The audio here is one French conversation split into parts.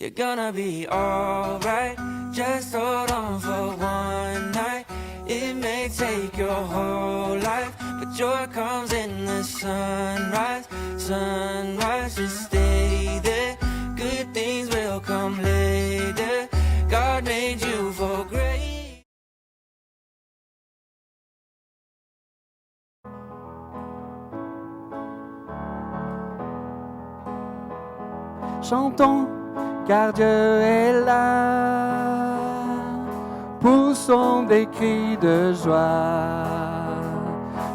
You're gonna be alright. Just hold on for one night. It may take your whole life, but joy comes in the sunrise. Sunrise, just stay there. Good things will come later. God made you for great. Chantons, car Dieu est là. Poussons des cris de joie.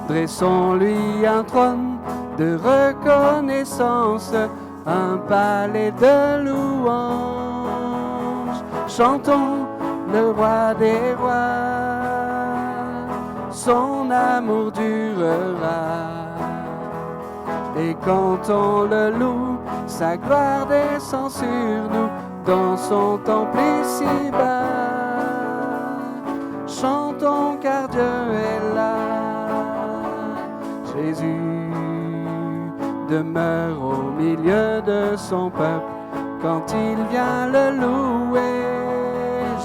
Dressons-lui un trône de reconnaissance, un palais de louanges. Chantons le roi des rois, son amour durera. Et quand on le loue, sa gloire descend sur nous dans son temple ici-bas. Chantons car Dieu est là. Jésus demeure au milieu de son peuple quand il vient le louer.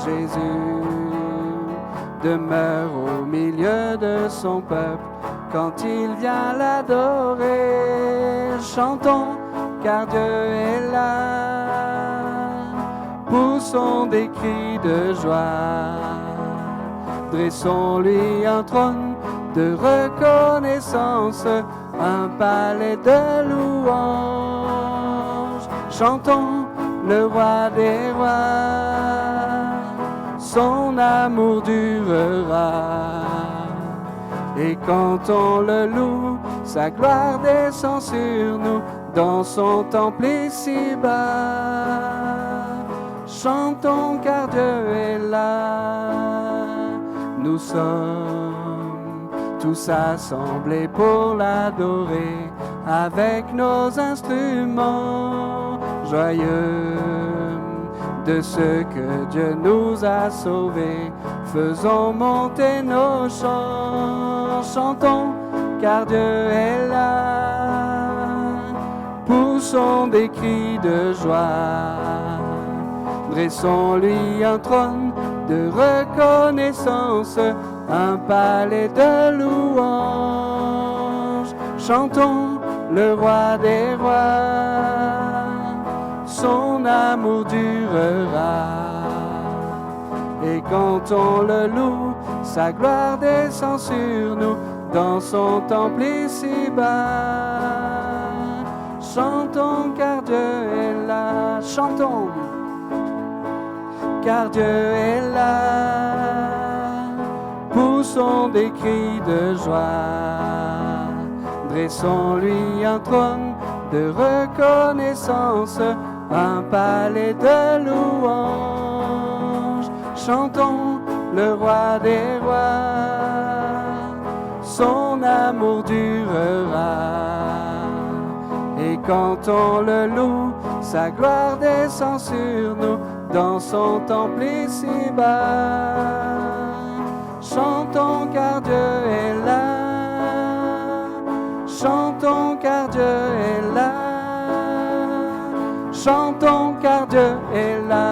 Jésus demeure au milieu de son peuple quand il vient l'adorer. Chantons car Dieu est là. Poussons des cris de joie. Dressons-lui un trône de reconnaissance, un palais de louanges. Chantons le roi des rois, son amour durera. Et quand on le loue, sa gloire descend sur nous dans son temple ici-bas. Chantons car Dieu est là. Nous sommes tous assemblés pour l'adorer avec nos instruments joyeux de ce que Dieu nous a sauvés. Faisons monter nos chants, chantons car Dieu est là. Poussons des cris de joie, dressons-lui un trône de reconnaissance, un palais de louanges. Chantons le roi des rois, son amour durera. Et quand on le loue, sa gloire descend sur nous dans son temple ici-bas. Chantons car Dieu est là. Chantons car Dieu est là. Poussons des cris de joie. Dressons-lui un trône de reconnaissance, un palais de louanges. Chantons le roi des rois, son amour durera. Et quand on le loue, sa gloire descend sur nous dans son temple ici-bas. Chantons car Dieu est là. Chantons car Dieu est là. Chantons car Dieu est là.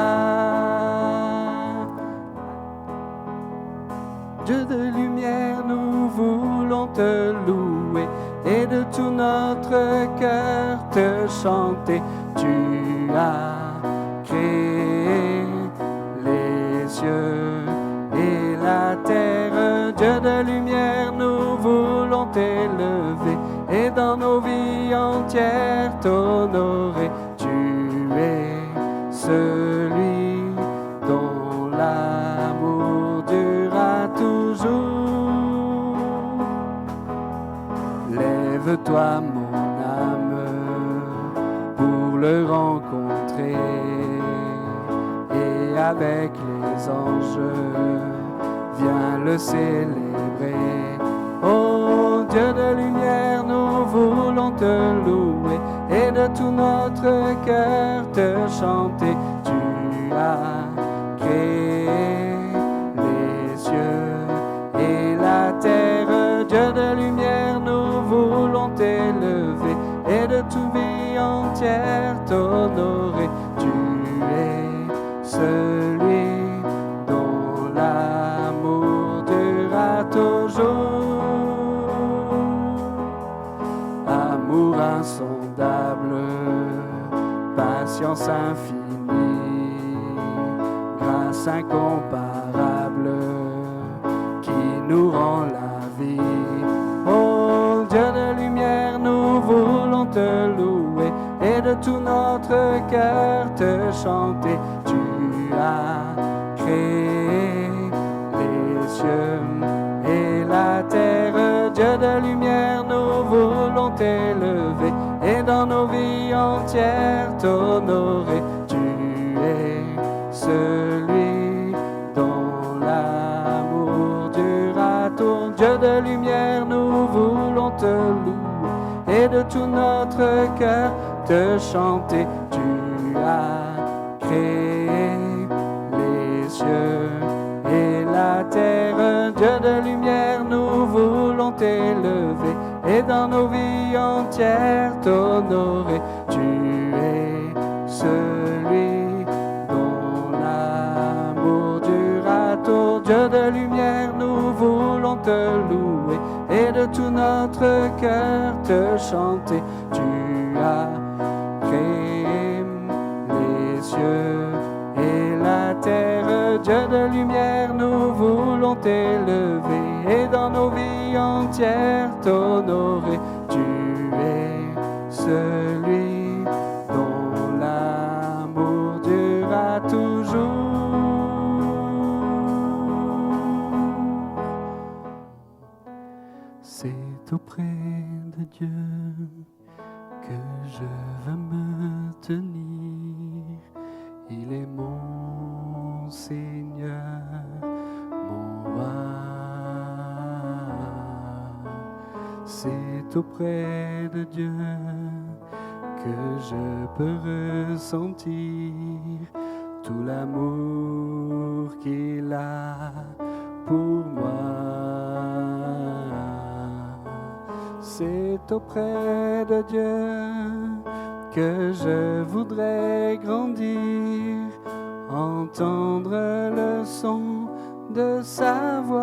Dieu de lumière, nous voulons te louer et de tout notre cœur te chanter. Tu as créé les cieux et la terre. Dieu de lumière, nous voulons t'élever et dans nos vies entières t'honorer. Tu es celui dont l'amour durera toujours. Lève-toi mon âme pour le rencontrer et avec les anges viens le célébrer. Ô Dieu de lumière, nous voulons te louer et de tout notre cœur te chanter. Tu as créé les cieux et la terre. Dieu de lumière, nous voulons t'élever et de toute vie entière t'honorer. Tu es infinie, grâce incomparable qui nous rend la vie. Oh Dieu de lumière, nous voulons te louer et de tout notre cœur te chanter. Tu as créé les cieux et la terre, Dieu de lumière, nous voulons t'élever et dans nos vies entières t'honorer. Tu es celui dont l'amour durera tout. Dieu de lumière, nous voulons te louer et de tout notre cœur te chanter. Tu as créé les cieux et la terre, Dieu de lumière, nous voulons t'élever et dans nos vies entières t'honorer. Tu es celui dont l'amour durera tout. Dieu de lumière, nous voulons te louer et de tout notre cœur te chanter. Tu as créé les cieux et la terre, Dieu de lumière, nous voulons t'élever et dans nos vies entières t'honorer. Tu es celui dont l'amour durera toujours. C'est auprès de Dieu que je veux me tenir. Il est mon Seigneur, mon roi. C'est auprès de Dieu que je peux ressentir tout l'amour qu'il a pour moi. C'est auprès de Dieu que je voudrais grandir, entendre le son de sa voix.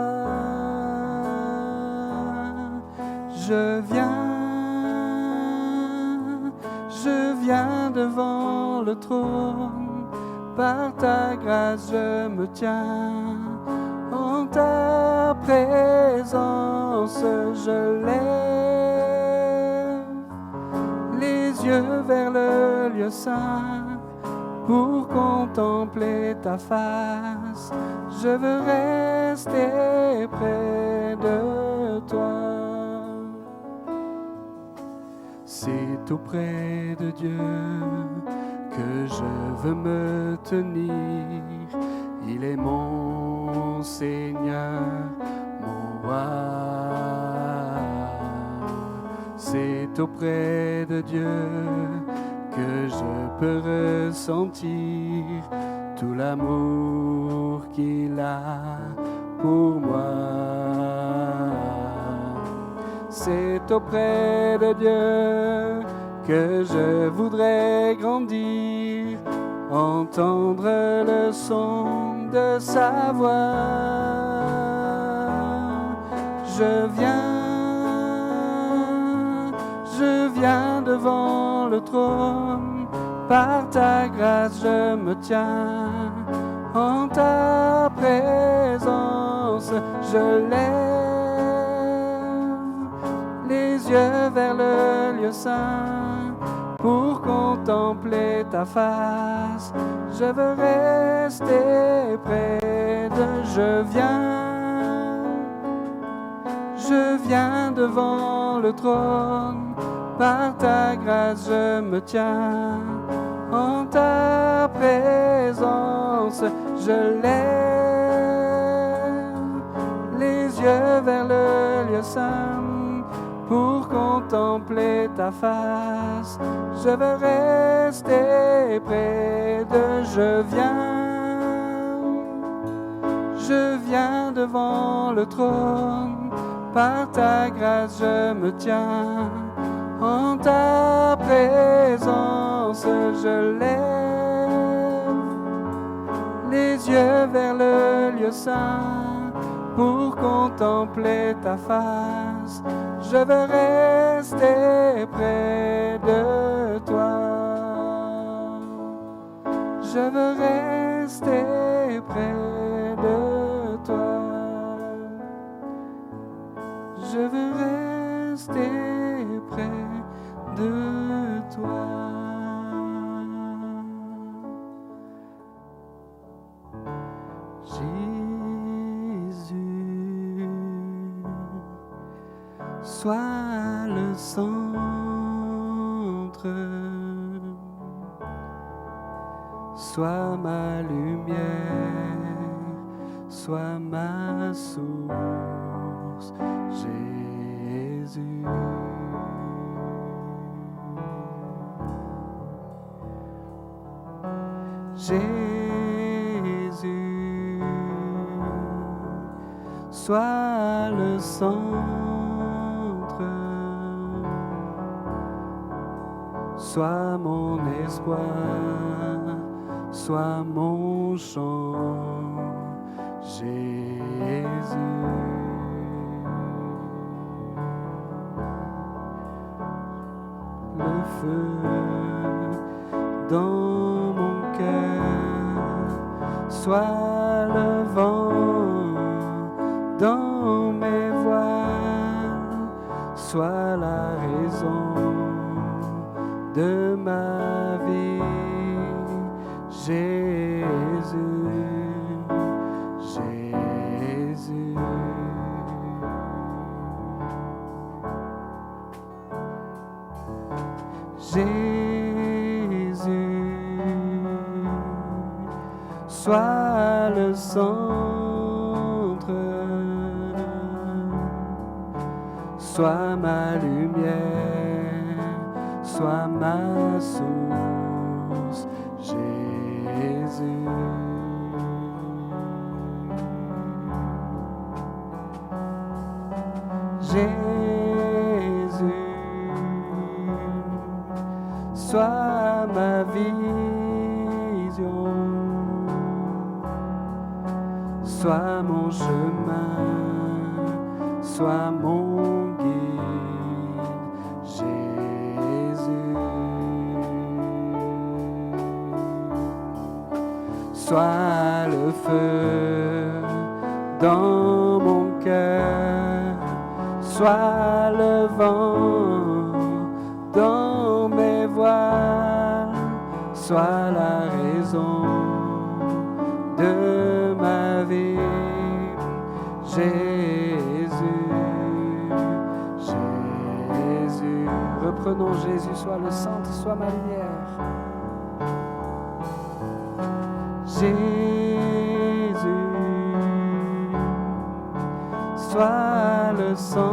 Je viens devant le trône, par ta grâce je me tiens, en ta présence je lève les yeux vers le lieu saint pour contempler ta face. Je veux rester près de toi. C'est auprès de Dieu que je veux me tenir. Il est mon Seigneur, mon roi. C'est auprès de Dieu que je peux ressentir tout l'amour qu'il a pour moi. C'est auprès de Dieu que je voudrais grandir, entendre le son de sa voix. Je viens devant le trône, par ta grâce je me tiens, en ta présence je lève les yeux vers le lieu saint pour contempler ta face. Je veux rester près de. Je viens devant le trône, par ta grâce je me tiens, en ta présence je lève les yeux vers le lieu saint pour contempler ta face. Je veux rester près de. Je viens devant le trône, par ta grâce je me tiens, en ta présence je lève les yeux vers le lieu saint pour contempler ta face. Je veux rester près de toi. Je veux rester près de toi. Je veux rester près de toi. Jésus, sois le centre, sois ma lumière, sois ma source, Jésus. Jésus, sois le centre, sois mon espoir, sois mon chant, Jésus. Le feu dans mon cœur, sois le vent dans mes voiles, sois la raison de ma vie, Jésus, Jésus. Jésus, sois le centre, sois ma lumière, sois ma source, Jésus. Jésus, sois ma vision, sois mon chemin, sois mon guide, Jésus. Sois le feu dans mon cœur, sois le vent dans mes voiles, sois la raison de ma vie, Jésus, Jésus. Reprenons Jésus, sois le centre, sois ma lumière. Jésus, sois le centre,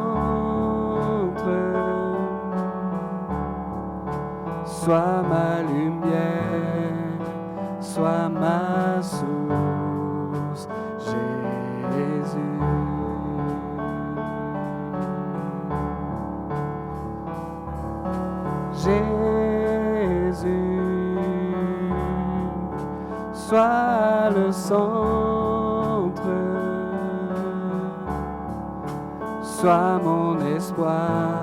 sois ma lumière, sois ma source, Jésus. Jésus, sois le centre, sois mon espoir,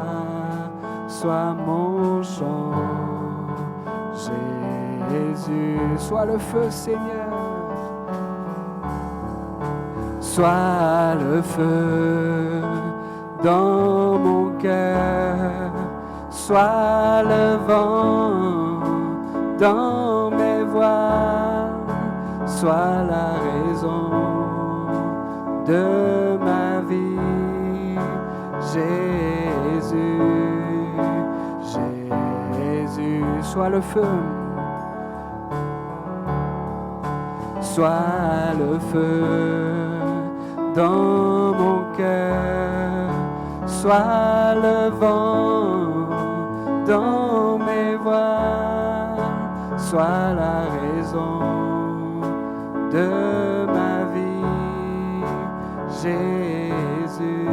sois mon chant, Jésus. Sois le feu, Seigneur, sois le feu dans mon cœur, sois le vent dans mes voiles, sois la raison de ma vie, Jésus, Jésus. Sois le feu, sois le feu dans mon cœur, sois le vent dans mes voiles, sois la raison de ma vie, Jésus,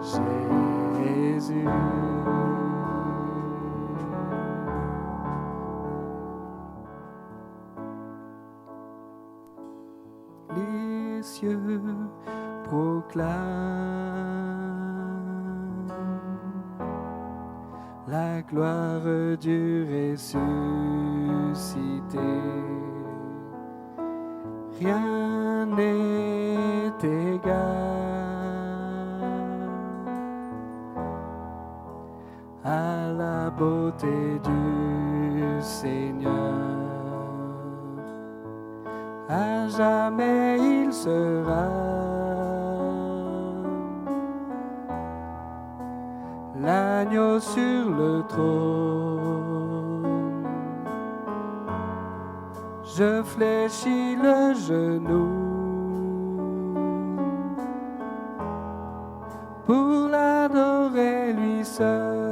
Jésus. Les cieux proclament la gloire du ressuscité. rien n'est égal à la beauté du Seigneur. À jamais il sera l'agneau sur le trône. Je fléchis le genou pour l'adorer lui seul.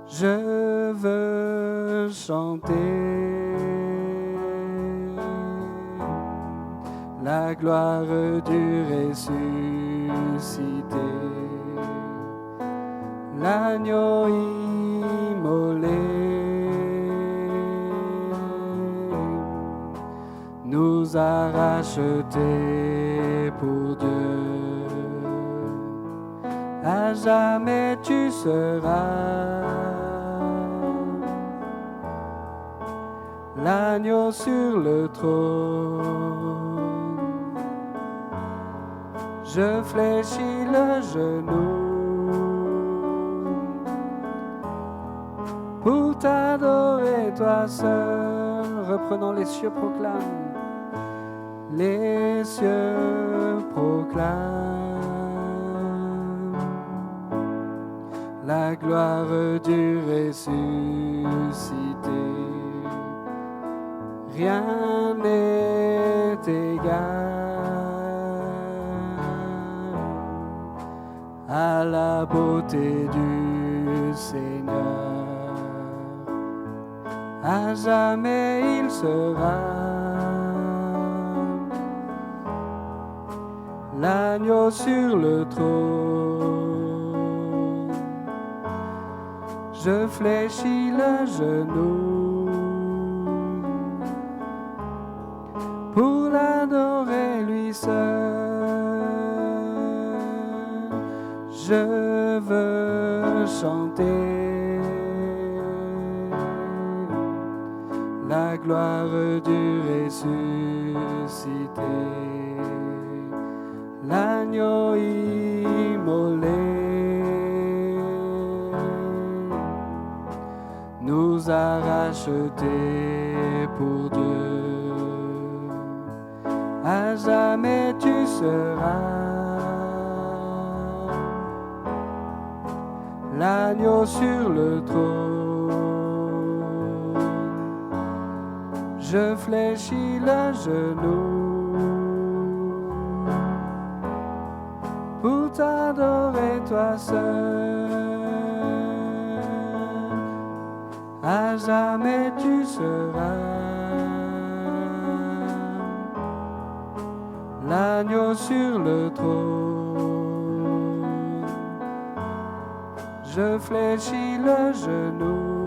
Je veux chanter la gloire du ressuscité, l'agneau immolé nous a rachetés pour Dieu. À jamais tu seras l'agneau sur le trône. Je fléchis le genou pour t'adorer toi seul. Reprenons, les cieux proclament. Les cieux proclament la gloire du ressuscité. Rien n'est égal à la beauté du Seigneur. À jamais il sera l'agneau sur le trône. Je fléchis le genou pour l'adorer lui seul. Je veux chanter la gloire du ressuscité, l'agneau immolé nous a rachetés pour Dieu. À jamais tu seras l'agneau sur le trône. Je fléchis le genou pour t'adorer toi seul. À jamais tu seras l'agneau sur le trône. Je fléchis le genou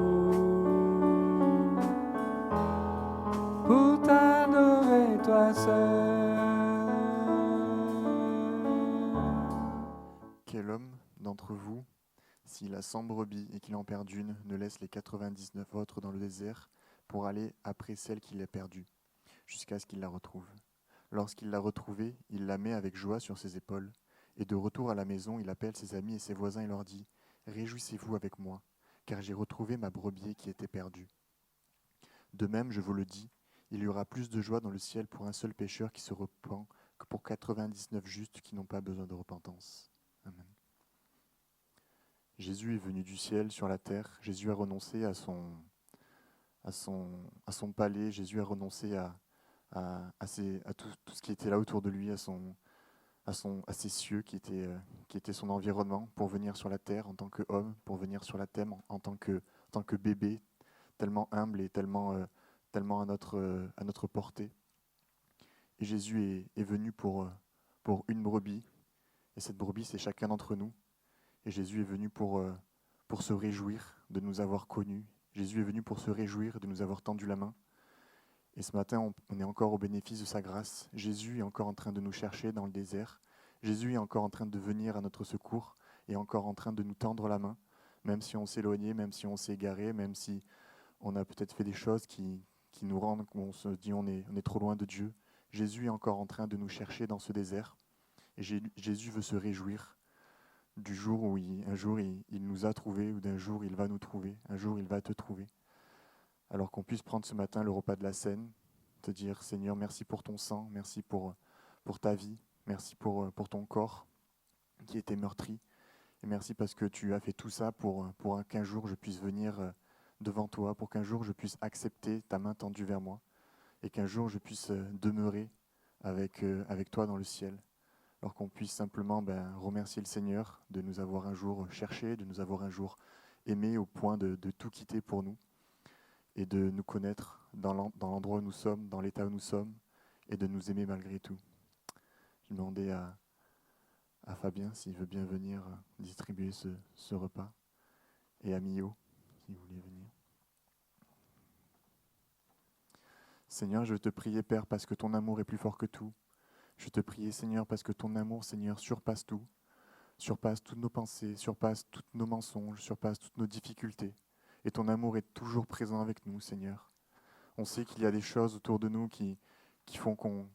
pour t'adorer toi seul. Quel homme d'entre vous, s'il a 100 brebis et qu'il en perd une, ne laisse les 99 autres dans le désert pour aller après celle qu'il a perdue, jusqu'à ce qu'il la retrouve. Lorsqu'il l'a retrouvée, il la met avec joie sur ses épaules, et de retour à la maison, il appelle ses amis et ses voisins et leur dit « Réjouissez-vous avec moi, car j'ai retrouvé ma brebis qui était perdue. » De même, je vous le dis, il y aura plus de joie dans le ciel pour un seul pécheur qui se repent que pour 99 justes qui n'ont pas besoin de repentance. Amen. Jésus est venu du ciel sur la terre. Jésus a renoncé à son palais. Jésus a renoncé à tout ce qui était là autour de lui, à ses cieux qui étaient son environnement, pour venir sur la terre en tant qu'homme, pour venir sur la terre en tant que bébé, tellement humble et tellement à notre portée. Et Jésus est venu pour une brebis, et cette brebis, c'est chacun d'entre nous. Et Jésus est venu pour se réjouir de nous avoir connus. Jésus est venu pour se réjouir de nous avoir tendu la main. Et ce matin, on est encore au bénéfice de sa grâce. Jésus est encore en train de nous chercher dans le désert. Jésus est encore en train de venir à notre secours et encore en train de nous tendre la main, même si on s'éloignait, même si on s'est égaré, même si on a peut-être fait des choses qui qui nous rendent, où on se dit on est trop loin de Dieu. Jésus est encore en train de nous chercher dans ce désert. Et Jésus veut se réjouir du jour où un jour il nous a trouvés, ou d'un jour il va nous trouver, un jour il va te trouver. Alors qu'on puisse prendre ce matin le repas de la Cène, te dire Seigneur, merci pour ton sang, merci pour ta vie, merci pour ton corps qui était meurtri. Et merci parce que tu as fait tout ça pour qu'un jour je puisse venir devant toi, pour qu'un jour je puisse accepter ta main tendue vers moi et qu'un jour je puisse demeurer avec toi dans le ciel. Alors qu'on puisse simplement remercier le Seigneur de nous avoir un jour cherché, de nous avoir un jour aimé au point de tout quitter pour nous et de nous connaître dans l'endroit où nous sommes, dans l'état où nous sommes et de nous aimer malgré tout. Je demandais à Fabien s'il veut bien venir distribuer ce repas et à Mio qui voulait venir. Seigneur, je veux te prier, Père, parce que ton amour est plus fort que tout. Je te prie, Seigneur, parce que ton amour, Seigneur, surpasse tout, surpasse toutes nos pensées, surpasse tous nos mensonges, surpasse toutes nos difficultés. Et ton amour est toujours présent avec nous, Seigneur. On sait qu'il y a des choses autour de nous qui font qu'on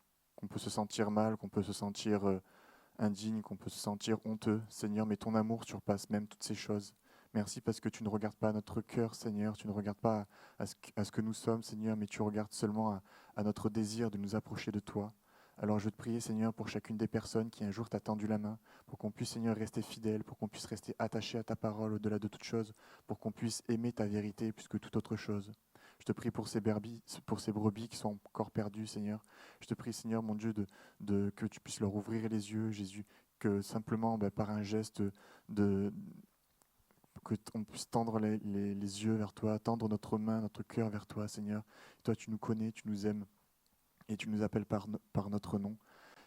peut se sentir mal, qu'on peut se sentir indigne, qu'on peut se sentir honteux, Seigneur, mais ton amour surpasse même toutes ces choses. Merci parce que tu ne regardes pas à notre cœur, Seigneur, tu ne regardes pas à ce que nous sommes, Seigneur, mais tu regardes seulement à notre désir de nous approcher de toi. Alors je veux te prier, Seigneur, pour chacune des personnes qui un jour t'a tendu la main, pour qu'on puisse, Seigneur, rester fidèle, pour qu'on puisse rester attaché à ta parole au-delà de toute chose, pour qu'on puisse aimer ta vérité plus que toute autre chose. Je te prie pour ces brebis qui sont encore perdues, Seigneur. Je te prie, Seigneur, mon Dieu, que tu puisses leur ouvrir les yeux, Jésus, que simplement, par un geste que on puisse tendre les yeux vers toi, tendre notre main, notre cœur vers toi, Seigneur. Toi, tu nous connais, tu nous aimes. Et tu nous appelles par notre nom.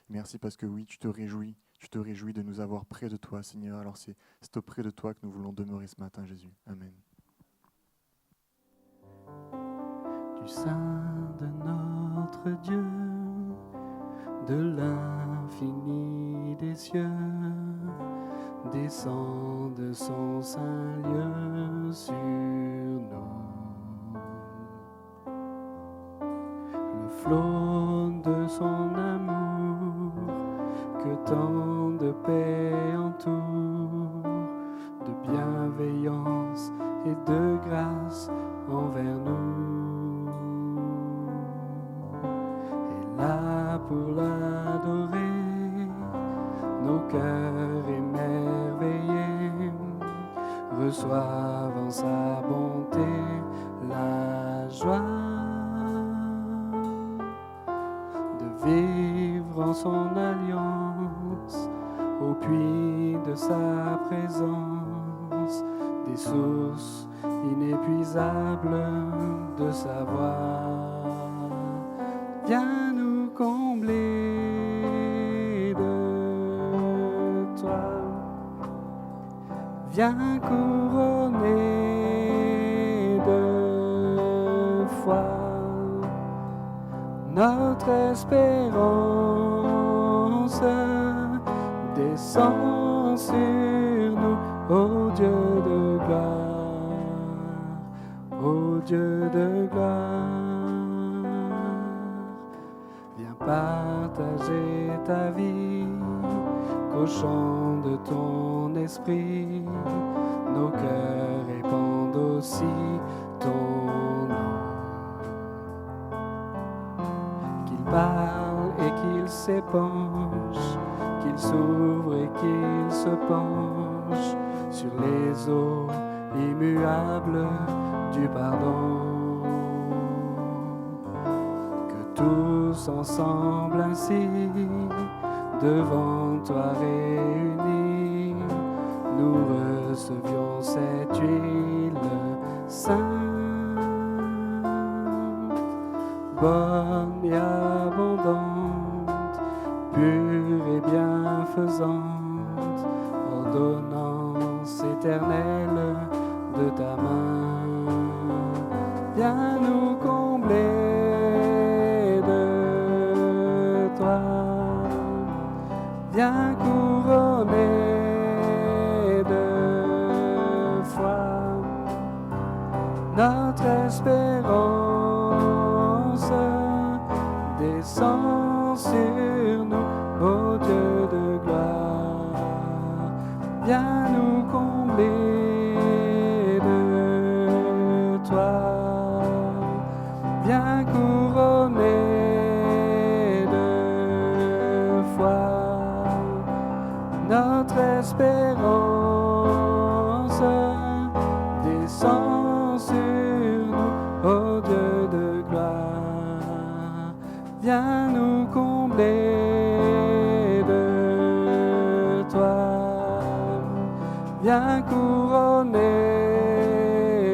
Merci parce que oui, tu te réjouis de nous avoir près de toi, Seigneur. Alors c'est auprès de toi que nous voulons demeurer ce matin, Jésus. Amen. Du sein de notre Dieu, de l'infini des cieux, descend de son saint lieu sur nous. Flot de son amour, que tant de paix entoure, de bienveillance et de grâce envers nous. Et là pour l'adorer, nos cœurs émerveillés reçoivent en sa bonté la joie vivre en son alliance, au puits de sa présence, des sources inépuisables de savoir. Viens nous combler de toi, viens couronner de foi notre espérance. Descend sur nous, ô Dieu de gloire, ô Dieu de gloire. Viens partager ta vie, qu'au chant de ton esprit, nos cœurs répandent aussi ton nom. Parle et qu'il s'épanche, qu'il s'ouvre et qu'il se penche sur les eaux immuables du pardon. Que tous ensemble ainsi, devant toi réunis, nous recevions cette huile sainte, bonne et abondante, pure et bienfaisante, ordonnance éternelle de ta main. Viens nous combler de toi, viens couronner de foi notre espérance. descends sur nous, ô Dieu de gloire. Viens nous combler de toi. Viens couronner de foi notre espérance. Descends sur nous, ô Dieu de gloire. Viens nous combler de toi. Viens couronner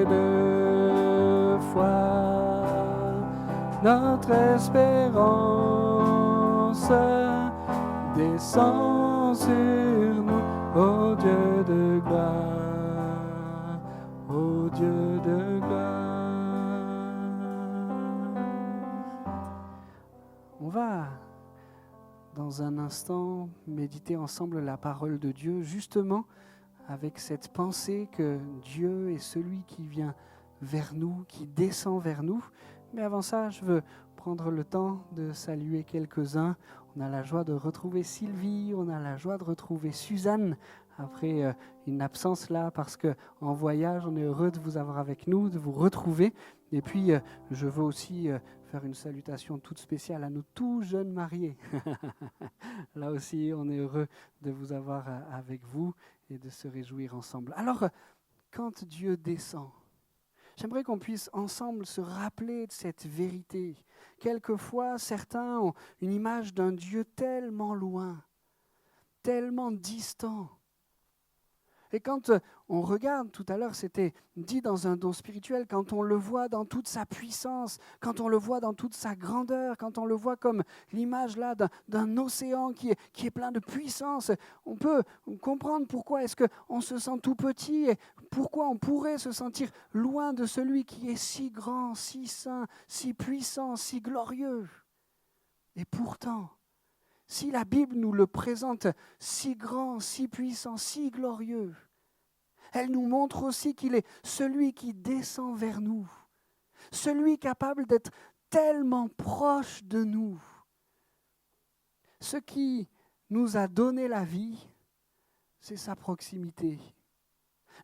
de foi notre espérance. Descends sur nous, ô Dieu de gloire, ô Dieu de gloire. On va dans un instant méditer ensemble la parole de Dieu, justement avec cette pensée que Dieu est celui qui vient vers nous, qui descend vers nous. Mais avant ça, je veux prendre le temps de saluer quelques-uns. On a la joie de retrouver Sylvie, on a la joie de retrouver Suzanne après une absence là, parce qu'en voyage, on est heureux de vous avoir avec nous, de vous retrouver. Et puis, je veux aussi faire une salutation toute spéciale à nos tout jeunes mariés. Là aussi, on est heureux de vous avoir avec vous et de se réjouir ensemble. Alors, quand Dieu descend, j'aimerais qu'on puisse ensemble se rappeler de cette vérité. Quelquefois, certains ont une image d'un Dieu tellement loin, tellement distant. Et quand on regarde, tout à l'heure c'était dit dans un don spirituel, quand on le voit dans toute sa puissance, quand on le voit dans toute sa grandeur, quand on le voit comme l'image là d'un océan qui est plein de puissance, on peut comprendre pourquoi est-ce qu'on se sent tout petit et pourquoi on pourrait se sentir loin de celui qui est si grand, si saint, si puissant, si glorieux. Et pourtant, si la Bible nous le présente si grand, si puissant, si glorieux, elle nous montre aussi qu'il est celui qui descend vers nous, celui capable d'être tellement proche de nous. Ce qui nous a donné la vie, c'est sa proximité.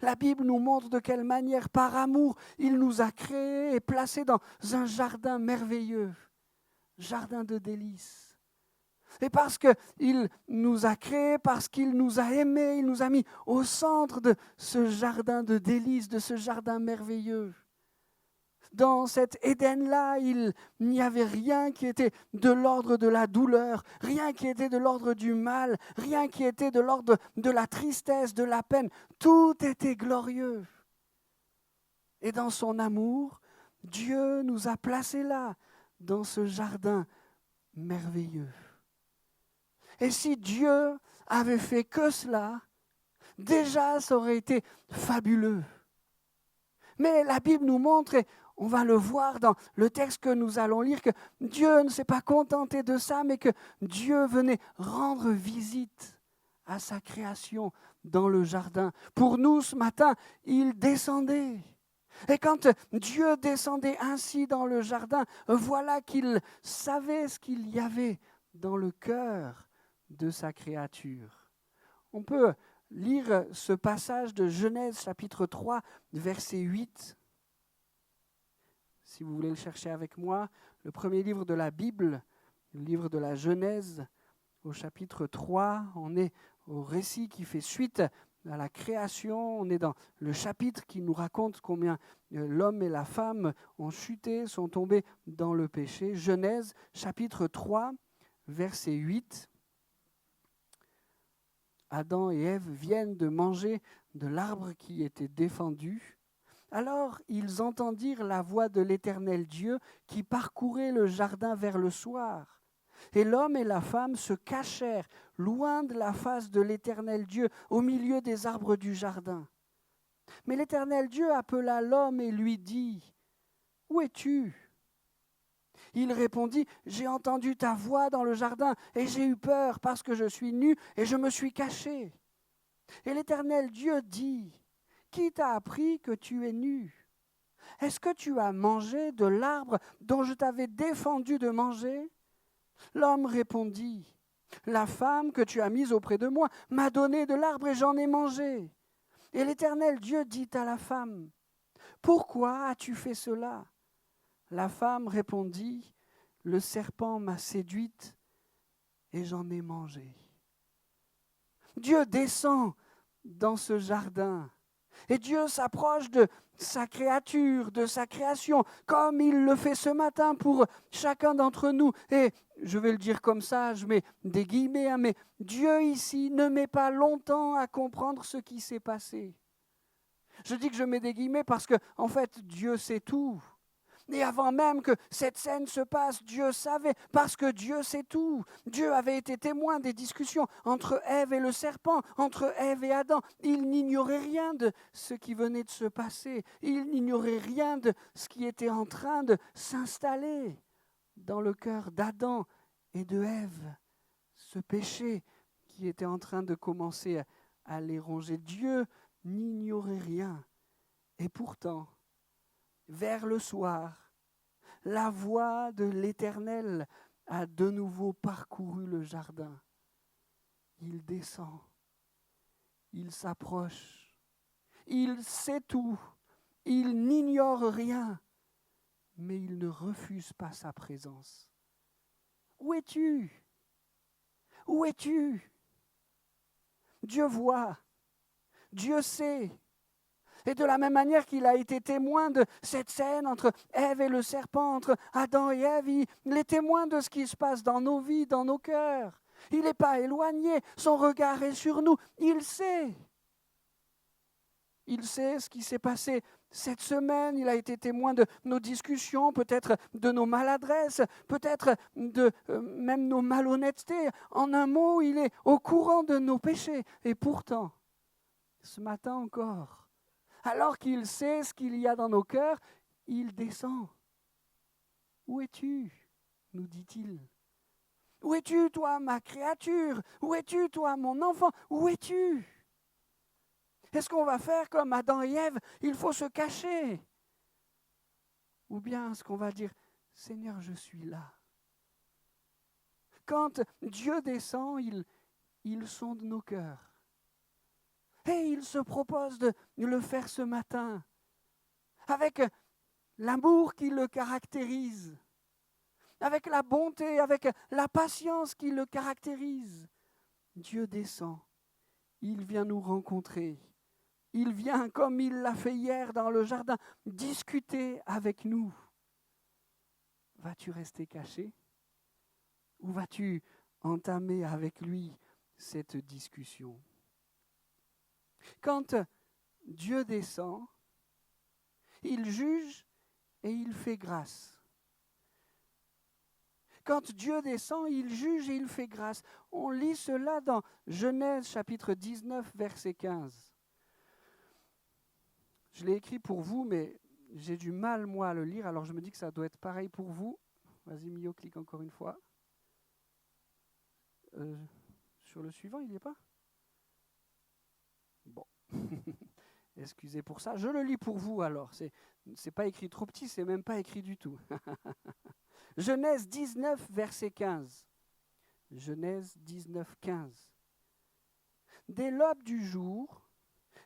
La Bible nous montre de quelle manière, par amour, il nous a créés et placés dans un jardin merveilleux, jardin de délices. Et parce qu'il nous a créés, parce qu'il nous a aimés, il nous a mis au centre de ce jardin de délices, de ce jardin merveilleux. Dans cet Éden-là, il n'y avait rien qui était de l'ordre de la douleur, rien qui était de l'ordre du mal, rien qui était de l'ordre de la tristesse, de la peine. Tout était glorieux. Et dans son amour, Dieu nous a placés là, dans ce jardin merveilleux. Et si Dieu avait fait que cela, déjà ça aurait été fabuleux. Mais la Bible nous montre, et on va le voir dans le texte que nous allons lire, que Dieu ne s'est pas contenté de ça, mais que Dieu venait rendre visite à sa création dans le jardin. Pour nous, ce matin, il descendait. Et quand Dieu descendait ainsi dans le jardin, voilà qu'il savait ce qu'il y avait dans le cœur de sa créature. On peut lire ce passage de Genèse chapitre 3, verset 8. Si vous voulez le chercher avec moi, le premier livre de la Bible, le livre de la Genèse, au chapitre 3, on est au récit qui fait suite à la création, on est dans le chapitre qui nous raconte combien l'homme et la femme ont chuté, sont tombés dans le péché. Genèse chapitre 3, verset 8. Adam et Ève viennent de manger de l'arbre qui était défendu. Alors ils entendirent la voix de l'Éternel Dieu qui parcourait le jardin vers le soir. Et l'homme et la femme se cachèrent loin de la face de l'Éternel Dieu, au milieu des arbres du jardin. Mais l'Éternel Dieu appela l'homme et lui dit : « Où es-tu ? » Il répondit : « J'ai entendu ta voix dans le jardin et j'ai eu peur parce que je suis nu et je me suis caché. » Et l'Éternel Dieu dit : « Qui t'a appris que tu es nu ? est-ce que tu as mangé de l'arbre dont je t'avais défendu de manger ? L'homme répondit, la femme que tu as mise auprès de moi m'a donné de l'arbre et j'en ai mangé. Et l'Éternel Dieu dit à la femme, pourquoi as-tu fait cela ? La femme répondit, le serpent m'a séduite et j'en ai mangé. Dieu descend dans ce jardin et Dieu s'approche de sa créature, de sa création, comme il le fait ce matin pour chacun d'entre nous. Et je vais le dire comme ça, je mets des guillemets, mais Dieu ici ne met pas longtemps à comprendre ce qui s'est passé. Je dis que je mets des guillemets parce que, en fait, Dieu sait tout. Et avant même que cette scène se passe, Dieu savait, parce que Dieu sait tout. Dieu avait été témoin des discussions entre Ève et le serpent, entre Ève et Adam. Il n'ignorait rien de ce qui venait de se passer. Il n'ignorait rien de ce qui était en train de s'installer dans le cœur d'Adam et de Ève. Ce péché qui était en train de commencer à les ronger. Dieu n'ignorait rien. Et pourtant, vers le soir, la voix de l'Éternel a de nouveau parcouru le jardin. Il descend, il s'approche, il sait tout, il n'ignore rien, mais il ne refuse pas sa présence. Où es-tu ? Où es-tu ? Dieu voit, Dieu sait. Et de la même manière qu'il a été témoin de cette scène entre Ève et le serpent, entre Adam et Ève, il est témoin de ce qui se passe dans nos vies, dans nos cœurs. Il n'est pas éloigné, son regard est sur nous, il sait. Il sait ce qui s'est passé cette semaine, il a été témoin de nos discussions, peut-être de nos maladresses, peut-être de même nos malhonnêtetés. En un mot, il est au courant de nos péchés. Et pourtant, ce matin encore, alors qu'il sait ce qu'il y a dans nos cœurs, il descend. Où es-tu ? Nous dit-il. Où es-tu, toi, ma créature ? Où es-tu, toi, mon enfant ? Où es-tu ? Est-ce qu'on va faire comme Adam et Ève ? Il faut se cacher. Ou bien est-ce qu'on va dire, Seigneur, je suis là. Quand Dieu descend, il sonde nos cœurs. Et il se propose de le faire ce matin, avec l'amour qui le caractérise, avec la bonté, avec la patience qui le caractérise. Dieu descend, il vient nous rencontrer, il vient, comme il l'a fait hier dans le jardin, discuter avec nous. Vas-tu rester caché ou vas-tu entamer avec lui cette discussion ? Quand Dieu descend, il juge et il fait grâce. Quand Dieu descend, il juge et il fait grâce. On lit cela dans Genèse chapitre 19, verset 15. Je l'ai écrit pour vous, mais j'ai du mal, moi, à le lire, alors je me dis que ça doit être pareil pour vous. Vas-y, Mio, clique encore une fois. Sur le suivant, il n'y est pas ? Bon, excusez pour ça. Je le lis pour vous alors. C'est pas écrit trop petit, c'est même pas écrit du tout. Genèse 19, verset 15. Genèse 19, 15. Dès l'aube du jour,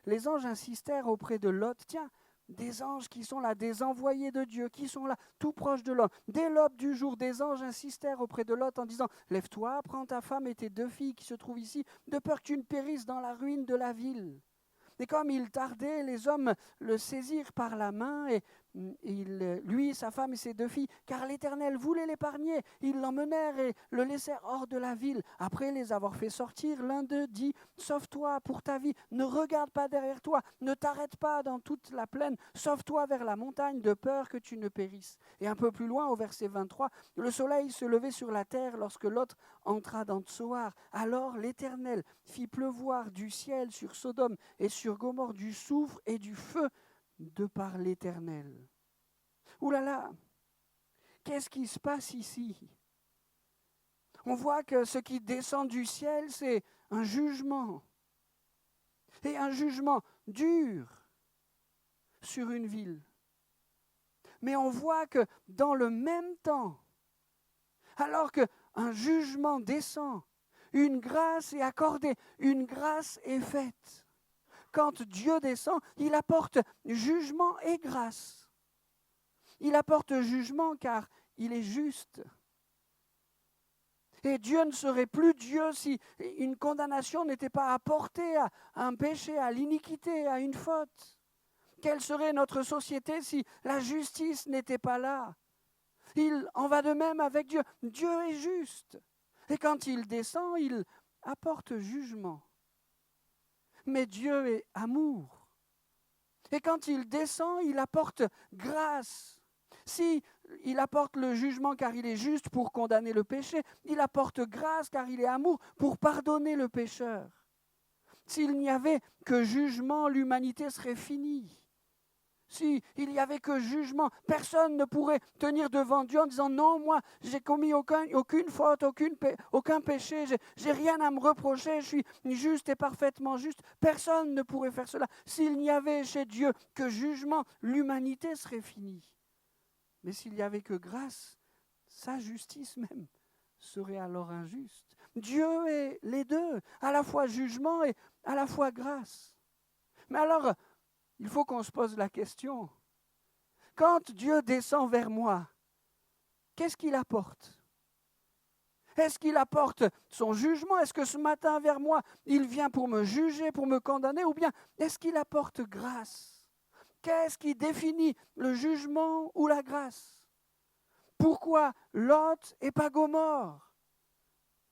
les anges insistèrent auprès de Lot. Tiens, des anges qui sont là, des envoyés de Dieu, qui sont là, tout proches de l'homme. Dès l'aube du jour, des anges insistèrent auprès de Lot en disant « Lève-toi, prends ta femme et tes 2 filles qui se trouvent ici, de peur que tu ne périsses dans la ruine de la ville. » Et comme il tardait, les hommes le saisirent par la main, et lui, sa femme et ses 2 filles, car l'Éternel voulait l'épargner. Ils l'emmenèrent et le laissèrent hors de la ville. Après les avoir fait sortir, l'un d'eux dit « Sauve-toi pour ta vie, ne regarde pas derrière toi, ne t'arrête pas dans toute la plaine, sauve-toi vers la montagne de peur que tu ne périsses. » Et un peu plus loin, au verset 23, « Le soleil se levait sur la terre lorsque Lot entra dans Tsoar. Alors l'Éternel fit pleuvoir du ciel sur Sodome et sur Gomorrhe du soufre et du feu de par l'Éternel. » Ouh là là, qu'est-ce qui se passe ici ? On voit que ce qui descend du ciel, c'est un jugement. Et un jugement dur sur une ville. Mais on voit que dans le même temps, alors qu'un jugement descend, une grâce est accordée, une grâce est faite. Quand Dieu descend, il apporte jugement et grâce. Il apporte jugement car il est juste. Et Dieu ne serait plus Dieu si une condamnation n'était pas apportée à un péché, à l'iniquité, à une faute. Quelle serait notre société si la justice n'était pas là? Il en va de même avec Dieu. Dieu est juste. Et quand il descend, il apporte jugement. Mais Dieu est amour. Et quand il descend, il apporte grâce. Si il apporte le jugement car il est juste pour condamner le péché, il apporte grâce car il est amour pour pardonner le pécheur. S'il n'y avait que jugement, l'humanité serait finie. S'il n'y avait que jugement, personne ne pourrait tenir devant Dieu en disant « Non, moi, j'ai commis aucune faute, aucun péché, j'ai rien à me reprocher, je suis juste et parfaitement juste. » Personne ne pourrait faire cela. S'il n'y avait chez Dieu que jugement, l'humanité serait finie. Mais s'il n'y avait que grâce, sa justice même serait alors injuste. Dieu est les deux, à la fois jugement et à la fois grâce. Mais alors, il faut qu'on se pose la question. Quand Dieu descend vers moi, qu'est-ce qu'il apporte? Est-ce qu'il apporte son jugement? Est-ce que ce matin vers moi, il vient pour me juger, pour me condamner? Ou bien est-ce qu'il apporte grâce? Qu'est-ce qui définit le jugement ou la grâce? Pourquoi Lot et pas Gomorrhe?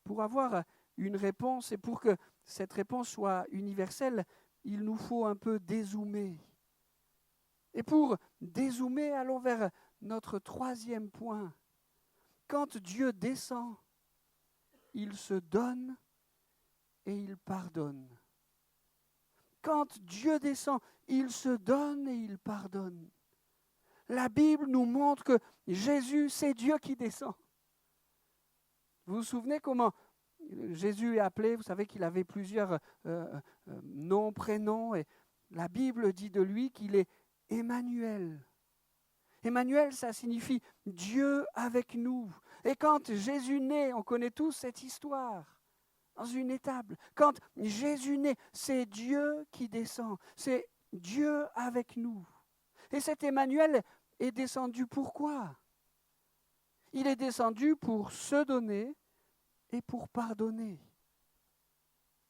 Pour avoir une réponse et pour que cette réponse soit universelle, il nous faut un peu dézoomer. Et pour dézoomer, allons vers notre troisième point. Quand Dieu descend, il se donne et il pardonne. Quand Dieu descend, il se donne et il pardonne. La Bible nous montre que Jésus, c'est Dieu qui descend. Vous vous souvenez comment Jésus est appelé? Vous savez qu'il avait plusieurs noms, prénoms, et la Bible dit de lui qu'il est Emmanuel. Emmanuel, ça signifie Dieu avec nous. Et quand Jésus naît, on connaît tous cette histoire, dans une étable. Quand Jésus naît, c'est Dieu qui descend. C'est Dieu avec nous. Et cet Emmanuel est descendu pourquoi? Il est descendu pour se donner et pour pardonner.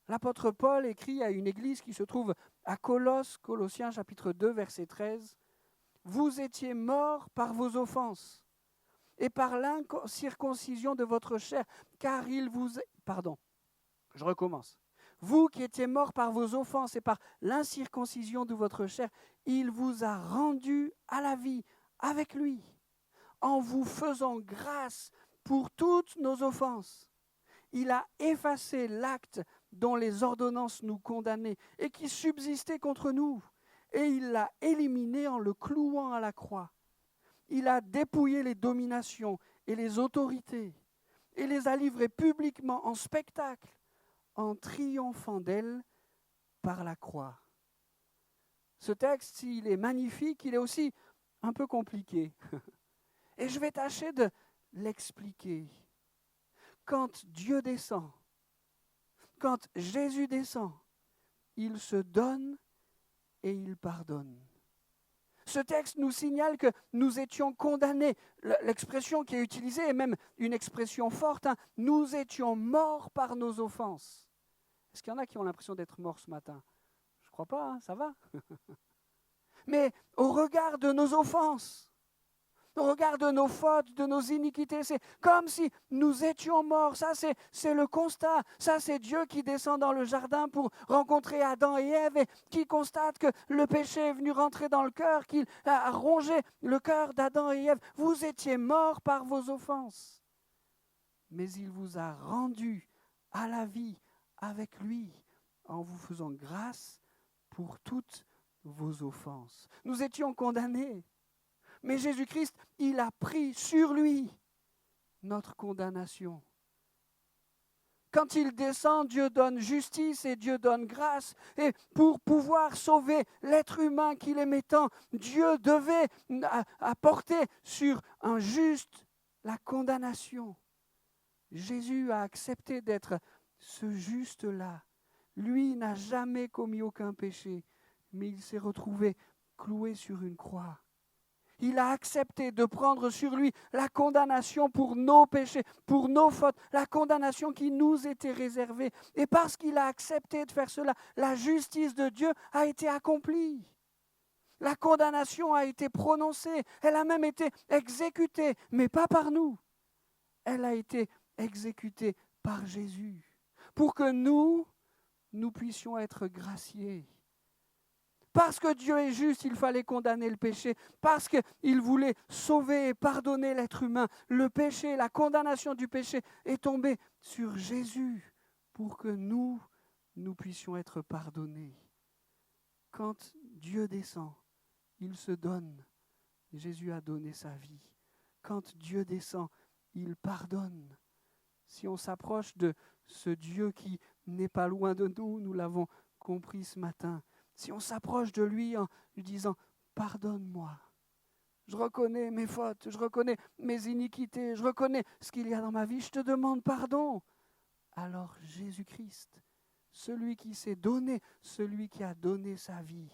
L'apôtre Paul écrit à une église qui se trouve à Colossiens chapitre 2, verset 13. « Vous étiez morts par vos offenses et par l'incirconcision de votre chair, car il vous... » Pardon, je recommence. « Vous qui étiez morts par vos offenses et par l'incirconcision de votre chair, il vous a rendus à la vie avec lui, en vous faisant grâce pour toutes nos offenses. Il a effacé l'acte dont les ordonnances nous condamnaient et qui subsistait contre nous, et il l'a éliminé en le clouant à la croix. Il a dépouillé les dominations et les autorités et les a livrées publiquement en spectacle, en triomphant d'elles par la croix. » Ce texte, il est magnifique, il est aussi un peu compliqué. Et je vais tâcher de l'expliquer. Quand Dieu descend, quand Jésus descend, il se donne et il pardonne. Ce texte nous signale que nous étions condamnés. L'expression qui est utilisée est même une expression forte. Nous étions morts par nos offenses. Est-ce qu'il y en a qui ont l'impression d'être morts ce matin? Je ne crois pas, ça va. Mais au regard de nos offenses, au regard de nos fautes, de nos iniquités, c'est comme si nous étions morts. Ça, c'est le constat. Ça, c'est Dieu qui descend dans le jardin pour rencontrer Adam et Ève et qui constate que le péché est venu rentrer dans le cœur, qu'il a rongé le cœur d'Adam et Ève. Vous étiez morts par vos offenses, mais il vous a rendus à la vie avec lui en vous faisant grâce pour toutes vos offenses. Nous étions condamnés. Mais Jésus-Christ, il a pris sur lui notre condamnation. Quand il descend, Dieu donne justice et Dieu donne grâce. Et pour pouvoir sauver l'être humain qu'il aimait tant, Dieu devait apporter sur un juste la condamnation. Jésus a accepté d'être ce juste-là. Lui n'a jamais commis aucun péché, mais il s'est retrouvé cloué sur une croix. Il a accepté de prendre sur lui la condamnation pour nos péchés, pour nos fautes, la condamnation qui nous était réservée. Et parce qu'il a accepté de faire cela, la justice de Dieu a été accomplie. La condamnation a été prononcée, elle a même été exécutée, mais pas par nous. Elle a été exécutée par Jésus, pour que nous puissions être graciés. Parce que Dieu est juste, il fallait condamner le péché. Parce qu'il voulait sauver et pardonner l'être humain. Le péché, la condamnation du péché est tombée sur Jésus pour que nous puissions être pardonnés. Quand Dieu descend, il se donne. Jésus a donné sa vie. Quand Dieu descend, il pardonne. Si on s'approche de ce Dieu qui n'est pas loin de nous, nous l'avons compris ce matin, si on s'approche de lui en lui disant « Pardonne-moi, je reconnais mes fautes, je reconnais mes iniquités, je reconnais ce qu'il y a dans ma vie, je te demande pardon. » Alors Jésus-Christ, celui qui s'est donné, celui qui a donné sa vie,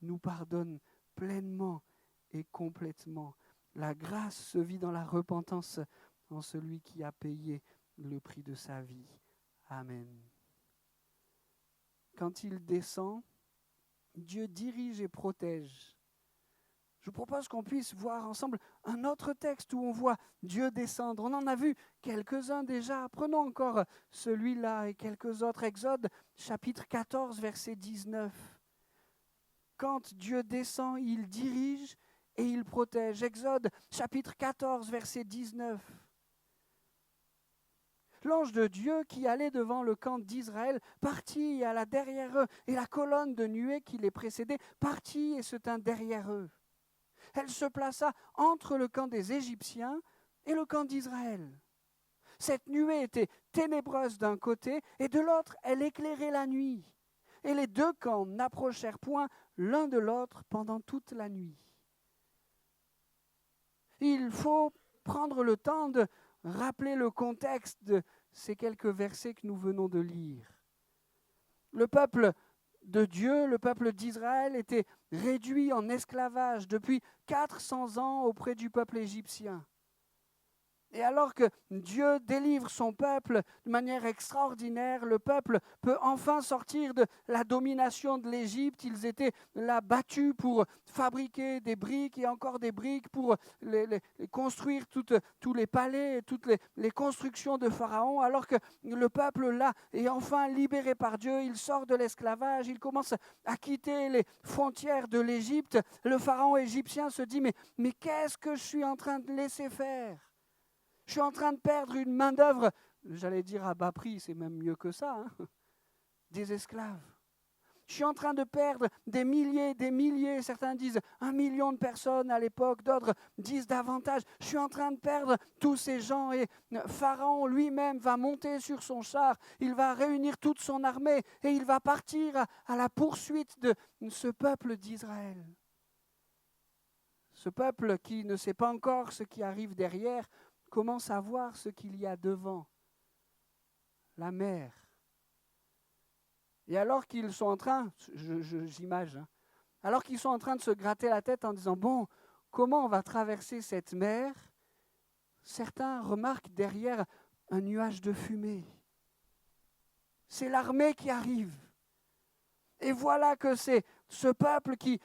nous pardonne pleinement et complètement. La grâce se vit dans la repentance en celui qui a payé le prix de sa vie. Amen. Quand il descend, Dieu dirige et protège. Je vous propose qu'on puisse voir ensemble un autre texte où on voit Dieu descendre. On en a vu quelques-uns déjà. Prenons encore celui-là et quelques autres. Exode, chapitre 14, verset 19. Quand Dieu descend, il dirige et il protège. Exode, chapitre 14, verset 19. L'ange de Dieu qui allait devant le camp d'Israël partit et alla derrière eux, et la colonne de nuée qui les précédait partit et se tint derrière eux. Elle se plaça entre le camp des Égyptiens et le camp d'Israël. Cette nuée était ténébreuse d'un côté, et de l'autre elle éclairait la nuit. Et les deux camps n'approchèrent point l'un de l'autre pendant toute la nuit. Il faut prendre le temps de rappeler le contexte de ces quelques versets que nous venons de lire. Le peuple de Dieu, le peuple d'Israël, était réduit en esclavage depuis 400 ans auprès du peuple égyptien. Et alors que Dieu délivre son peuple de manière extraordinaire, le peuple peut enfin sortir de la domination de l'Égypte. Ils étaient là battus pour fabriquer des briques et encore des briques pour les construire tous les palais, toutes les constructions de Pharaon. Alors que le peuple là est enfin libéré par Dieu, il sort de l'esclavage, il commence à quitter les frontières de l'Égypte. Le Pharaon égyptien se dit mais qu'est-ce que je suis en train de laisser faire ? Je suis en train de perdre une main-d'œuvre, j'allais dire à bas prix, c'est même mieux que ça, des esclaves. Je suis en train de perdre des milliers, certains disent 1 million de personnes à l'époque, d'autres disent davantage. Je suis en train de perdre tous ces gens et Pharaon lui-même va monter sur son char, il va réunir toute son armée et il va partir à la poursuite de ce peuple d'Israël. Ce peuple qui ne sait pas encore ce qui arrive derrière, commence à voir ce qu'il y a devant, la mer. Et alors qu'ils sont en train, j'imagine, alors qu'ils sont en train de se gratter la tête en disant, bon, comment on va traverser cette mer ? Certains remarquent derrière un nuage de fumée. C'est l'armée qui arrive. Et voilà que c'est ce peuple qui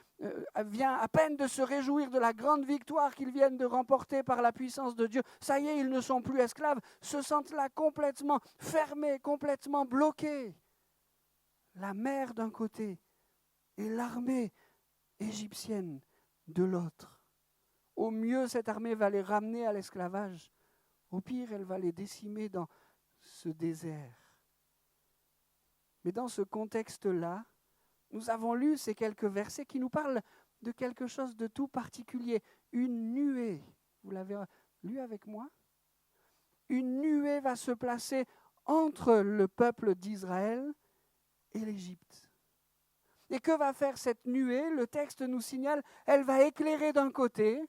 vient à peine de se réjouir de la grande victoire qu'ils viennent de remporter par la puissance de Dieu. Ça y est, ils ne sont plus esclaves, se sentent là complètement fermés, complètement bloqués. La mer d'un côté et l'armée égyptienne de l'autre. Au mieux, cette armée va les ramener à l'esclavage. Au pire, elle va les décimer dans ce désert. Mais dans ce contexte-là, nous avons lu ces quelques versets qui nous parlent de quelque chose de tout particulier. Une nuée, vous l'avez lu avec moi ? Une nuée va se placer entre le peuple d'Israël et l'Égypte. Et que va faire cette nuée? Le texte nous signale, elle va éclairer d'un côté,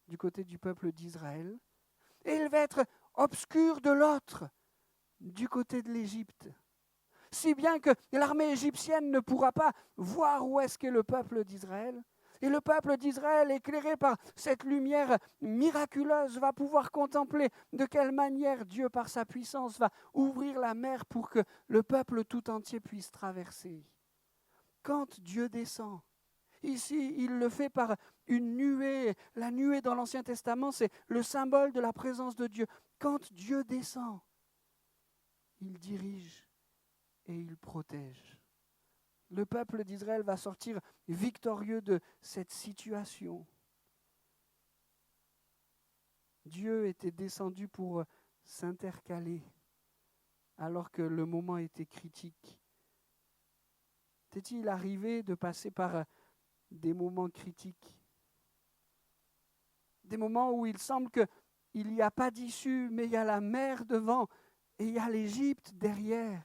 du côté du peuple d'Israël, et elle va être obscure de l'autre, du côté de l'Égypte. Si bien que l'armée égyptienne ne pourra pas voir où est-ce qu'est le peuple d'Israël. Et le peuple d'Israël, éclairé par cette lumière miraculeuse, va pouvoir contempler de quelle manière Dieu, par sa puissance, va ouvrir la mer pour que le peuple tout entier puisse traverser. Quand Dieu descend, ici, il le fait par une nuée. La nuée dans l'Ancien Testament, c'est le symbole de la présence de Dieu. Quand Dieu descend, il dirige et il protège. Le peuple d'Israël va sortir victorieux de cette situation. Dieu était descendu pour s'intercaler alors que le moment était critique. Était-il arrivé de passer par des moments critiques? Des moments où il semble qu'il n'y a pas d'issue, mais il y a la mer devant et il y a l'Égypte derrière.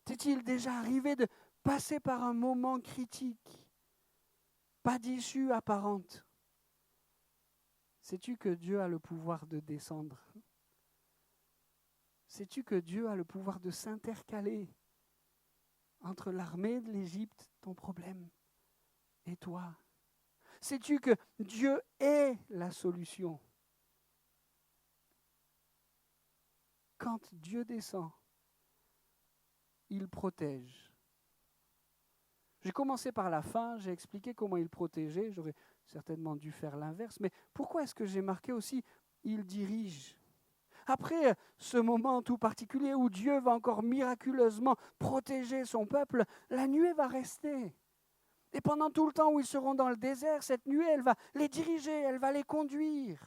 T'est-il déjà arrivé de passer par un moment critique? Pas d'issue apparente. Sais-tu que Dieu a le pouvoir de descendre? Sais-tu que Dieu a le pouvoir de s'intercaler entre l'armée de l'Égypte, ton problème, et toi? Sais-tu que Dieu est la solution? Quand Dieu descend, il protège. J'ai commencé par la fin, j'ai expliqué comment il protégeait, j'aurais certainement dû faire l'inverse, mais pourquoi est-ce que j'ai marqué aussi « il dirige » ? Après ce moment tout particulier où Dieu va encore miraculeusement protéger son peuple, la nuée va rester. Et pendant tout le temps où ils seront dans le désert, cette nuée, elle va les diriger, elle va les conduire.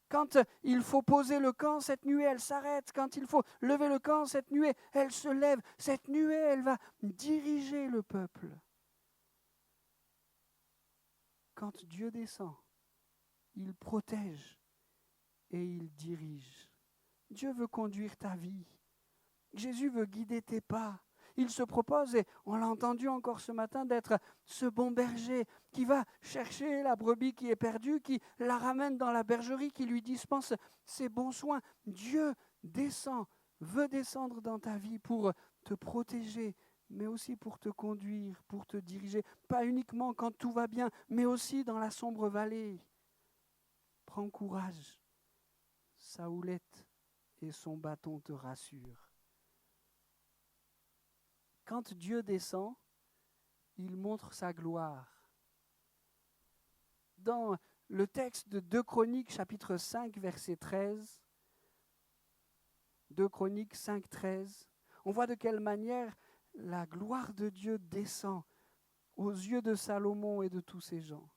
Quand il faut poser le camp, cette nuée, elle s'arrête. Quand il faut lever le camp, cette nuée, elle se lève. Cette nuée, elle va diriger le peuple. Quand Dieu descend, il protège et il dirige. Dieu veut conduire ta vie. Jésus veut guider tes pas. Il se propose, et on l'a entendu encore ce matin, d'être ce bon berger qui va chercher la brebis qui est perdue, qui la ramène dans la bergerie, qui lui dispense ses bons soins. Dieu descend, veut descendre dans ta vie pour te protéger, mais aussi pour te conduire, pour te diriger. Pas uniquement quand tout va bien, mais aussi dans la sombre vallée. Prends courage, sa houlette et son bâton te rassurent. Quand Dieu descend, il montre sa gloire. Dans le texte de 2 Chroniques, chapitre 5, verset 13, 2 Chroniques 5, 13, on voit de quelle manière la gloire de Dieu descend aux yeux de Salomon et de tous ses gens.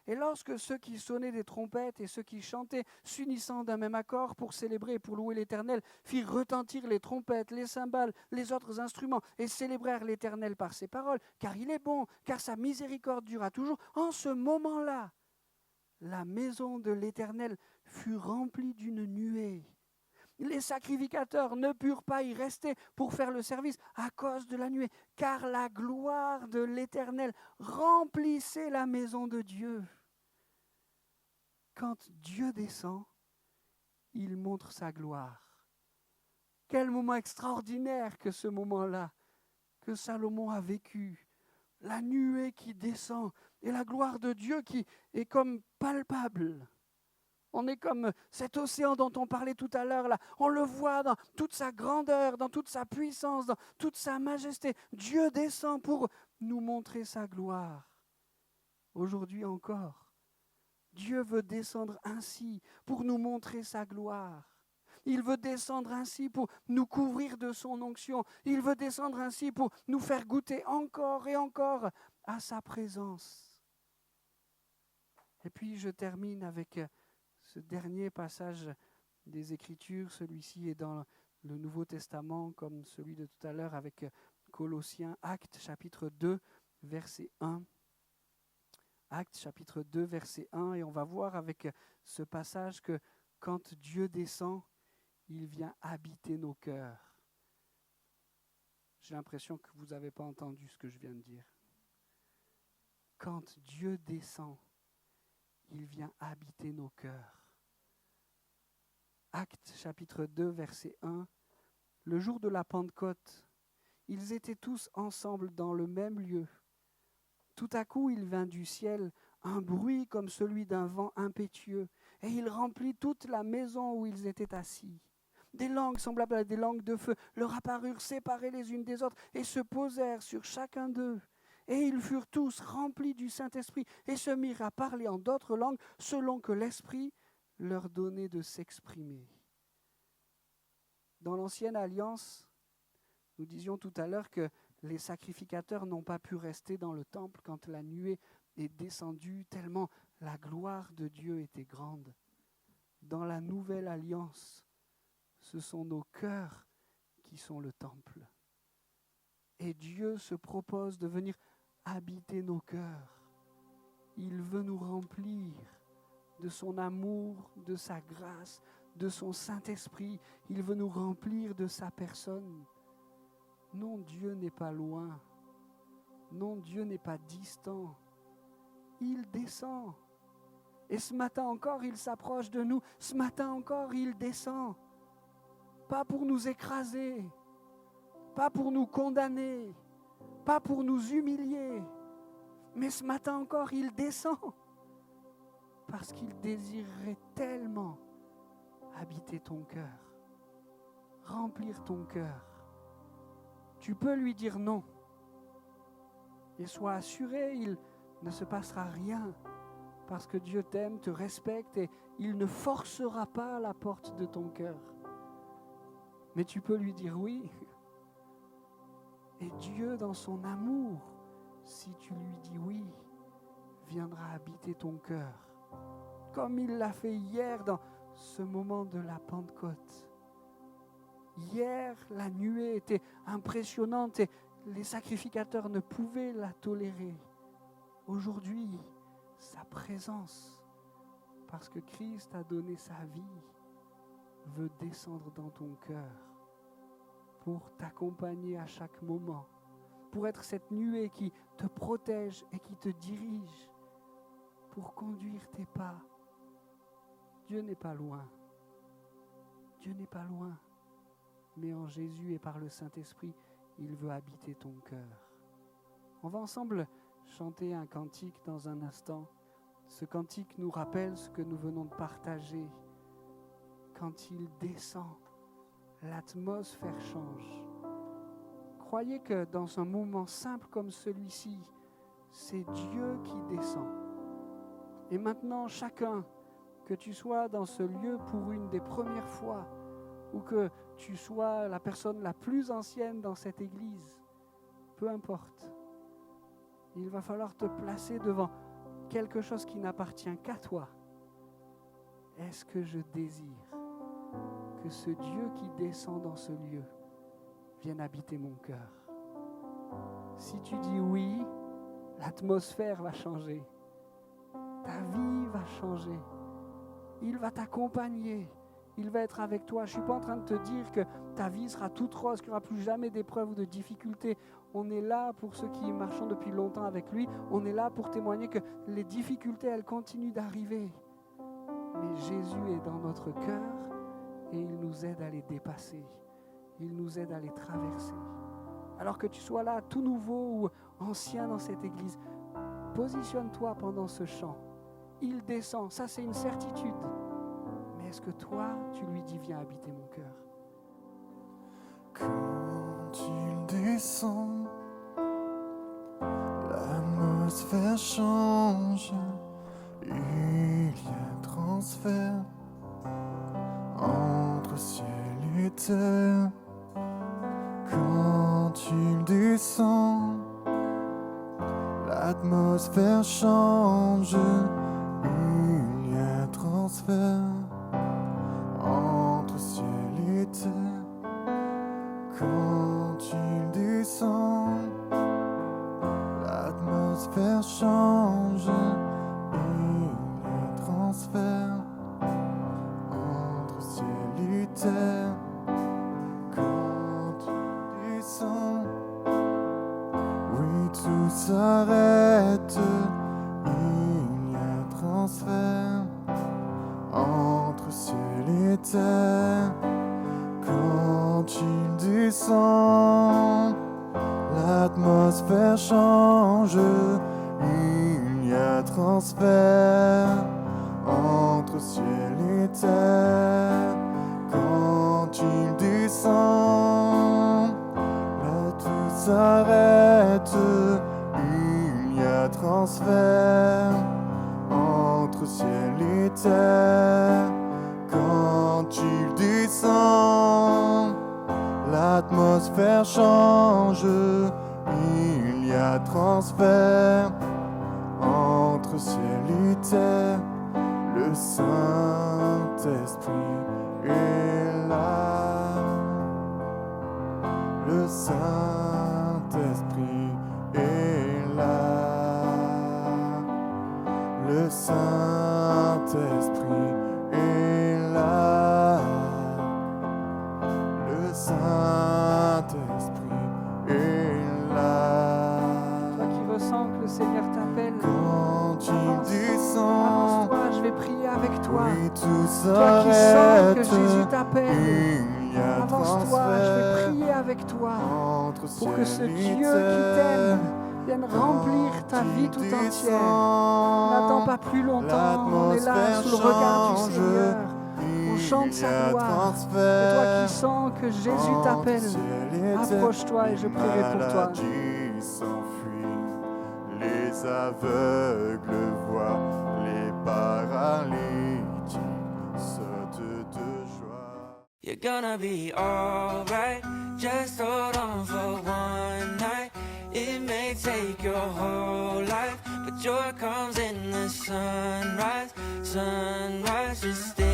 Et lorsque ceux qui sonnaient des trompettes et ceux qui chantaient, s'unissant d'un même accord pour célébrer et pour louer l'Éternel, firent retentir les trompettes, les cymbales, les autres instruments, et célébrèrent l'Éternel par ses paroles, car il est bon, car sa miséricorde durera toujours. En ce moment-là, la maison de l'Éternel fut remplie d'une nuée. Les sacrificateurs ne purent pas y rester pour faire le service à cause de la nuée, car la gloire de l'Éternel remplissait la maison de Dieu. Quand Dieu descend, il montre sa gloire. Quel moment extraordinaire que ce moment-là, que Salomon a vécu. La nuée qui descend et la gloire de Dieu qui est comme palpable. On est comme cet océan dont on parlait tout à l'heure là. On le voit dans toute sa grandeur, dans toute sa puissance, dans toute sa majesté. Dieu descend pour nous montrer sa gloire. Aujourd'hui encore, Dieu veut descendre ainsi pour nous montrer sa gloire. Il veut descendre ainsi pour nous couvrir de son onction. Il veut descendre ainsi pour nous faire goûter encore et encore à sa présence. Et puis je termine avec ce dernier passage des Écritures. Celui-ci est dans le Nouveau Testament, comme celui de tout à l'heure avec Colossiens, Actes chapitre 2, verset 1. Actes chapitre 2, verset 1, et on va voir avec ce passage que quand Dieu descend, il vient habiter nos cœurs. J'ai l'impression que vous n'avez pas entendu ce que je viens de dire. Quand Dieu descend, il vient habiter nos cœurs. Actes chapitre 2, verset 1. Le jour de la Pentecôte, ils étaient tous ensemble dans le même lieu. Tout à coup, il vint du ciel un bruit comme celui d'un vent impétueux, et il remplit toute la maison où ils étaient assis. Des langues semblables à des langues de feu leur apparurent séparées les unes des autres et se posèrent sur chacun d'eux. Et ils furent tous remplis du Saint-Esprit et se mirent à parler en d'autres langues selon que l'Esprit leur donnait de s'exprimer. Dans l'Ancienne Alliance, nous disions tout à l'heure que les sacrificateurs n'ont pas pu rester dans le temple quand la nuée est descendue, tellement la gloire de Dieu était grande. Dans la Nouvelle Alliance, ce sont nos cœurs qui sont le temple. Et Dieu se propose de venir habiter nos cœurs. Il veut nous remplir de son amour, de sa grâce, de son Saint-Esprit. Il veut nous remplir de sa personne. Non, Dieu n'est pas loin. Non, Dieu n'est pas distant. Il descend. Et ce matin encore, il s'approche de nous. Ce matin encore, il descend. Pas pour nous écraser, pas pour nous condamner, pas pour nous humilier. Mais ce matin encore, il descend. Parce qu'il désirerait tellement habiter ton cœur, remplir ton cœur. Tu peux lui dire non. Et sois assuré, il ne se passera rien parce que Dieu t'aime, te respecte et il ne forcera pas la porte de ton cœur. Mais tu peux lui dire oui. Et Dieu, dans son amour, si tu lui dis oui, viendra habiter ton cœur. Comme il l'a fait hier dans ce moment de la Pentecôte. Hier, la nuée était impressionnante et les sacrificateurs ne pouvaient la tolérer. Aujourd'hui, sa présence, parce que Christ a donné sa vie, veut descendre dans ton cœur pour t'accompagner à chaque moment, pour être cette nuée qui te protège et qui te dirige, pour conduire tes pas. Dieu n'est pas loin. Dieu n'est pas loin. Mais en Jésus et par le Saint-Esprit, il veut habiter ton cœur. On va ensemble chanter un cantique dans un instant. Ce cantique nous rappelle ce que nous venons de partager. Quand il descend, l'atmosphère change. Croyez que dans un moment simple comme celui-ci, c'est Dieu qui descend. Et maintenant, chacun, que tu sois dans ce lieu pour une des premières fois, ou que tu sois la personne la plus ancienne dans cette église, peu importe, il va falloir te placer devant quelque chose qui n'appartient qu'à toi. Est-ce que je désire que ce Dieu qui descend dans ce lieu vienne habiter mon cœur? Si tu dis oui, l'atmosphère va changer. Ta vie va changer. Il va t'accompagner. Il va être avec toi. Je ne suis pas en train de te dire que ta vie sera toute rose, qu'il n'y aura plus jamais d'épreuves ou de difficultés. On est là pour ceux qui marchent depuis longtemps avec lui. On est là pour témoigner que les difficultés, elles continuent d'arriver. Mais Jésus est dans notre cœur et il nous aide à les dépasser. Il nous aide à les traverser. Alors que tu sois là, tout nouveau ou ancien dans cette église, positionne-toi pendant ce chant. Il descend, ça c'est une certitude. Mais est-ce que toi, tu lui dis, viens habiter mon cœur? Quand il descend, l'atmosphère change. Il y a transfert entre ciel et terre. Quand il descend, l'atmosphère change. Il y a transfert entre ciel et terre. Quand il descend, l'atmosphère change. Il y a transfert entre ciel et terre. s'arrête, il y a transfert entre ciel et terre. Quand il descend, l'atmosphère change, il y a transfert entre ciel et terre. Quand il descend, là tout s'arrête, il y a transfert entre ciel et terre. Quand il descend, l'atmosphère change, il y a transfert entre ciel et terre. Le Saint-Esprit est là. Le Saint-Esprit est là. Le Saint-Esprit est là. Le Saint-Esprit est là. Toi qui ressens que le Seigneur t'appelle, Quand il descend, avance-toi, je vais prier avec toi. oui, tout Toi qui sens s'arrête. que Jésus t'appelle, Il y a avance-toi, je vais transfert prier avec toi entre pour que ce ciel et Dieu qui terre. t'aime vienne remplir ta vie tout entière. N'attends pas plus longtemps, on est là sous le regard du Seigneur. On chante sa gloire. Et toi qui sens que Jésus t'appelle, approche-toi et je prierai pour toi. Les maladies s'enfuient, les aveugles voient, les paralytiques sautent de joie. You're gonna be alright. Just hold on for one night. It may take your whole life, but joy comes in the sunrise. Sunrise, just stay